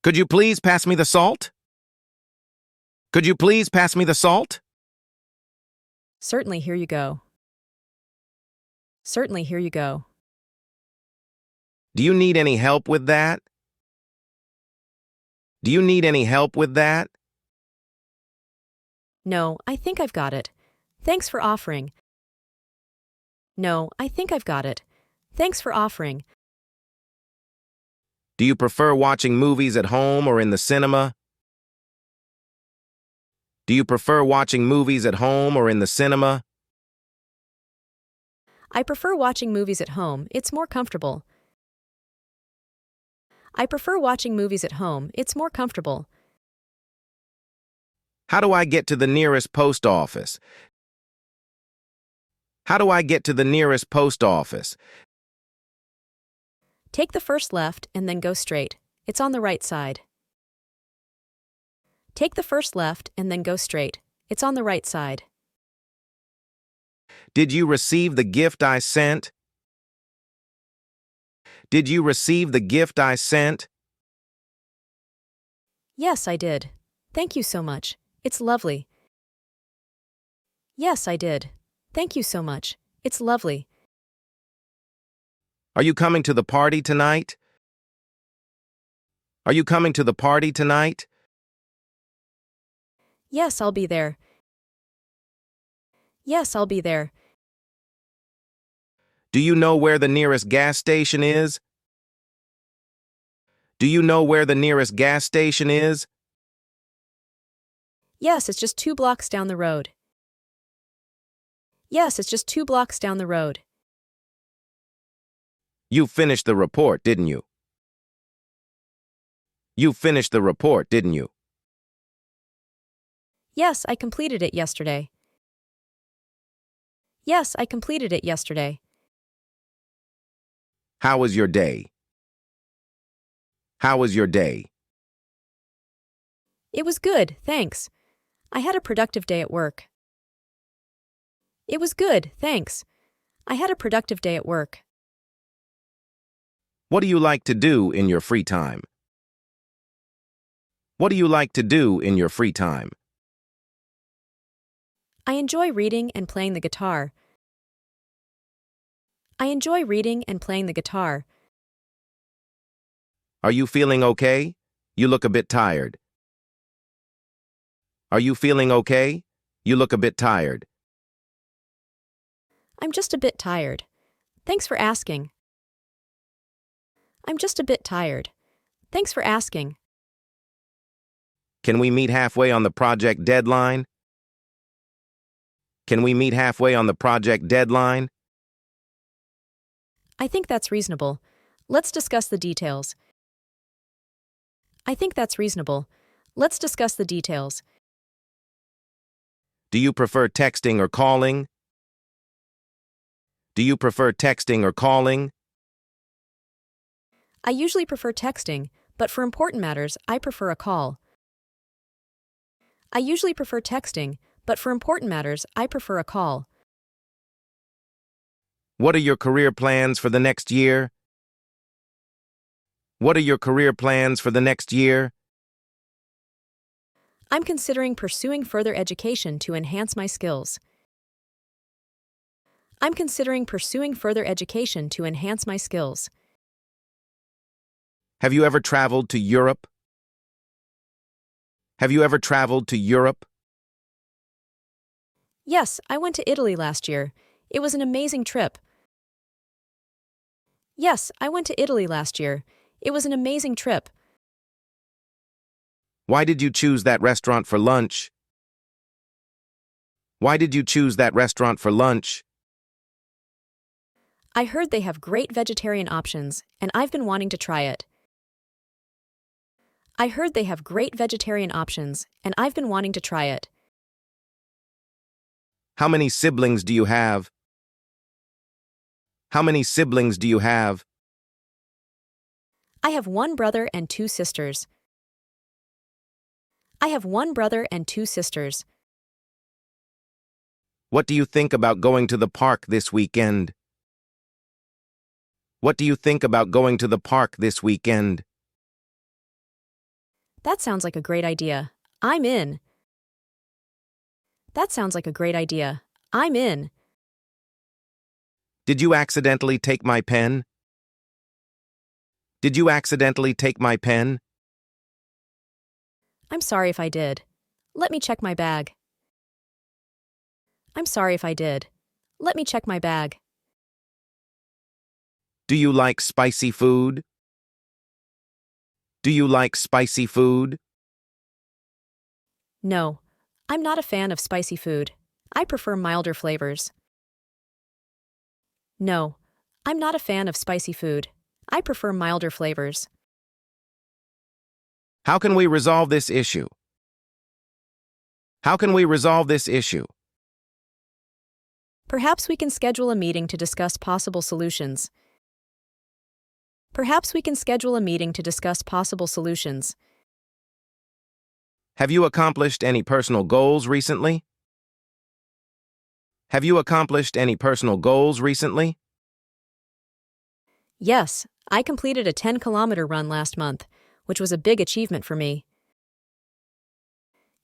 Could you please pass me the salt? Could you please pass me the salt? Certainly, here you go. Certainly, here you go. Do you need any help with that? Do you need any help with that? No, I think I've got it. Thanks for offering. No, I think I've got it. Thanks for offering. Do you prefer watching movies at home or in the cinema? Do you prefer watching movies at home or in the cinema? I prefer watching movies at home, it's more comfortable. I prefer watching movies at home, it's more comfortable. How do I get to the nearest post office? How do I get to the nearest post office? Take the first left and then go straight. It's on the right side. Take the first left and then go straight. It's on the right side. Did you receive the gift I sent? Did you receive the gift I sent? Yes, I did. Thank you so much. It's lovely. Yes, I did. Thank you so much. It's lovely. Are you coming to the party tonight? Are you coming to the party tonight? Yes, I'll be there. Yes, I'll be there. Do you know where the nearest gas station is? Do you know where the nearest gas station is? Yes, it's just 2 blocks down the road. Yes, it's just 2 blocks down the road. You finished the report, didn't you? You finished the report, didn't you? Yes, I completed it yesterday. Yes, I completed it yesterday. How was your day? How was your day? It was good, thanks. I had a productive day at work. It was good, thanks. I had a productive day at work. What do you like to do in your free time? What do you like to do in your free time? I enjoy reading and playing the guitar. I enjoy reading and playing the guitar. Are you feeling okay? You look a bit tired. Are you feeling okay? You look a bit tired. I'm just a bit tired. Thanks for asking. I'm just a bit tired. Thanks for asking. Can we meet halfway on the project deadline? Can we meet halfway on the project deadline? I think that's reasonable. Let's discuss the details. I think that's reasonable. Let's discuss the details. Do you prefer texting or calling? Do you prefer texting or calling? I usually prefer texting, but for important matters, I prefer a call. I usually prefer texting, but for important matters, I prefer a call. What are your career plans for the next year? What are your career plans for the next year? I'm considering pursuing further education to enhance my skills. I'm considering pursuing further education to enhance my skills. Have you ever traveled to Europe? Have you ever traveled to Europe? Yes, I went to Italy last year. It was an amazing trip. Yes, I went to Italy last year. It was an amazing trip. Why did you choose that restaurant for lunch? Why did you choose that restaurant for lunch? I heard they have great vegetarian options, and I've been wanting to try it. I heard they have great vegetarian options, and I've been wanting to try it. How many siblings do you have? How many siblings do you have? I have 1 brother and 2 sisters. I have 1 brother and 2 sisters. What do you think about going to the park this weekend? What do you think about going to the park this weekend? That sounds like a great idea. I'm in. That sounds like a great idea. I'm in. Did you accidentally take my pen? Did you accidentally take my pen? I'm sorry if I did. Let me check my bag. I'm sorry if I did. Let me check my bag. Do you like spicy food? Do you like spicy food? No, I'm not a fan of spicy food. I prefer milder flavors. No, I'm not a fan of spicy food. I prefer milder flavors. How can we resolve this issue? How can we resolve this issue? Perhaps we can schedule a meeting to discuss possible solutions. Perhaps we can schedule a meeting to discuss possible solutions. Have you accomplished any personal goals recently? Have you accomplished any personal goals recently? Yes, I completed a 10-kilometer run last month, which was a big achievement for me.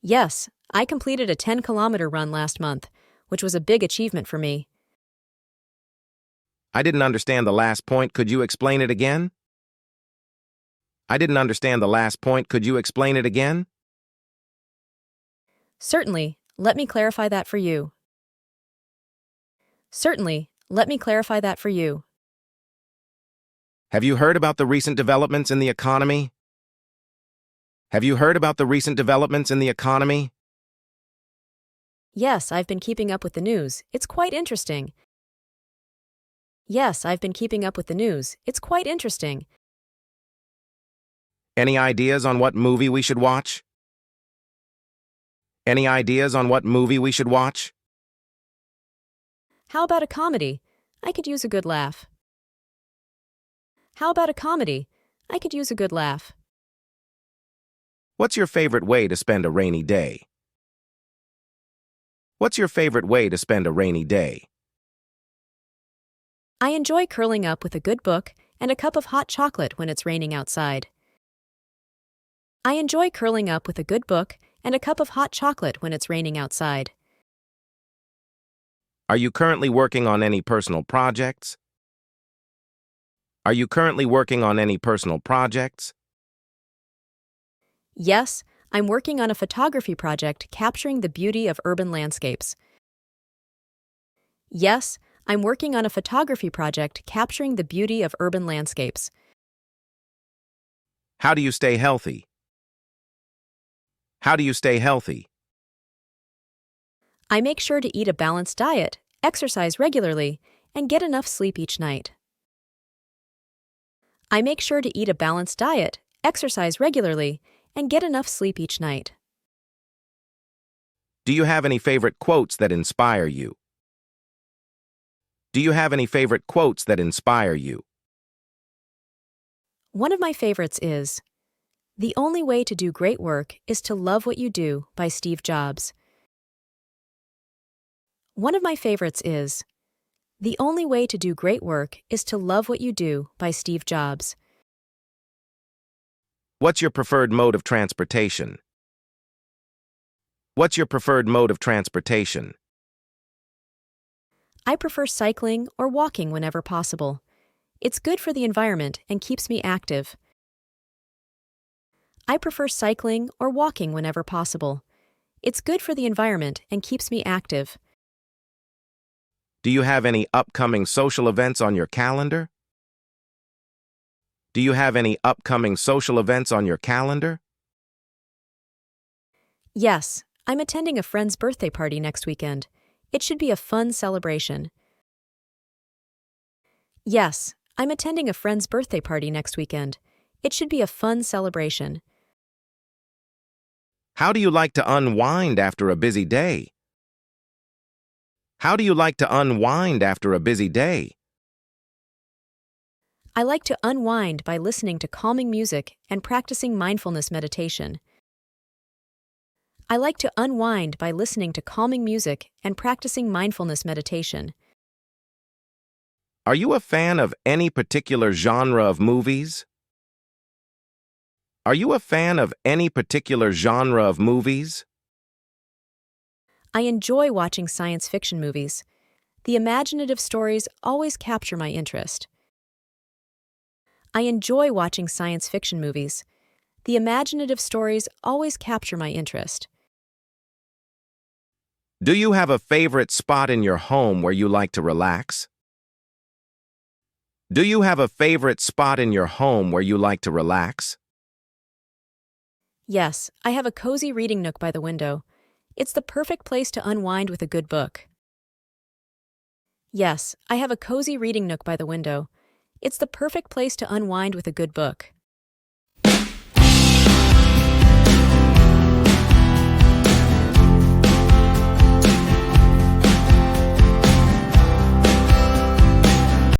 Yes, I completed a 10-kilometer run last month, which was a big achievement for me. I didn't understand the last point. Could you explain it again? I didn't understand the last point. Could you explain it again? Certainly, let me clarify that for you. Certainly, let me clarify that for you. Have you heard about the recent developments in the economy? Have you heard about the recent developments in the economy? Yes, I've been keeping up with the news. It's quite interesting. Yes, I've been keeping up with the news. It's quite interesting. Any ideas on what movie we should watch? Any ideas on what movie we should watch? How about a comedy? I could use a good laugh. How about a comedy? I could use a good laugh. What's your favorite way to spend a rainy day? What's your favorite way to spend a rainy day? I enjoy curling up with a good book and a cup of hot chocolate when it's raining outside. I enjoy curling up with a good book and a cup of hot chocolate when it's raining outside. Are you currently working on any personal projects? Are you currently working on any personal projects? Yes, I'm working on a photography project capturing the beauty of urban landscapes. Yes, I'm working on a photography project capturing the beauty of urban landscapes. How do you stay healthy? How do you stay healthy? I make sure to eat a balanced diet, exercise regularly, and get enough sleep each night. I make sure to eat a balanced diet, exercise regularly, and get enough sleep each night. Do you have any favorite quotes that inspire you? Do you have any favorite quotes that inspire you? One of my favorites is, "The only way to do great work is to love what you do" by Steve Jobs. One of my favorites is, "The only way to do great work is to love what you do" by Steve Jobs. What's your preferred mode of transportation? What's your preferred mode of transportation? I prefer cycling or walking whenever possible. It's good for the environment and keeps me active. I prefer cycling or walking whenever possible. It's good for the environment and keeps me active. Do you have any upcoming social events on your calendar? Do you have any upcoming social events on your calendar? Yes, I'm attending a friend's birthday party next weekend. It should be a fun celebration. Yes, I'm attending a friend's birthday party next weekend. It should be a fun celebration. How do you like to unwind after a busy day? How do you like to unwind after a busy day? I like to unwind by listening to calming music and practicing mindfulness meditation. I like to unwind by listening to calming music and practicing mindfulness meditation. Are you a fan of any particular genre of movies? Are you a fan of any particular genre of movies? I enjoy watching science fiction movies. The imaginative stories always capture my interest. I enjoy watching science fiction movies. The imaginative stories always capture my interest. Do you have a favorite spot in your home where you like to relax? Do you have a favorite spot in your home where you like to relax? Yes, I have a cozy reading nook by the window. It's the perfect place to unwind with a good book. Yes, I have a cozy reading nook by the window. It's the perfect place to unwind with a good book.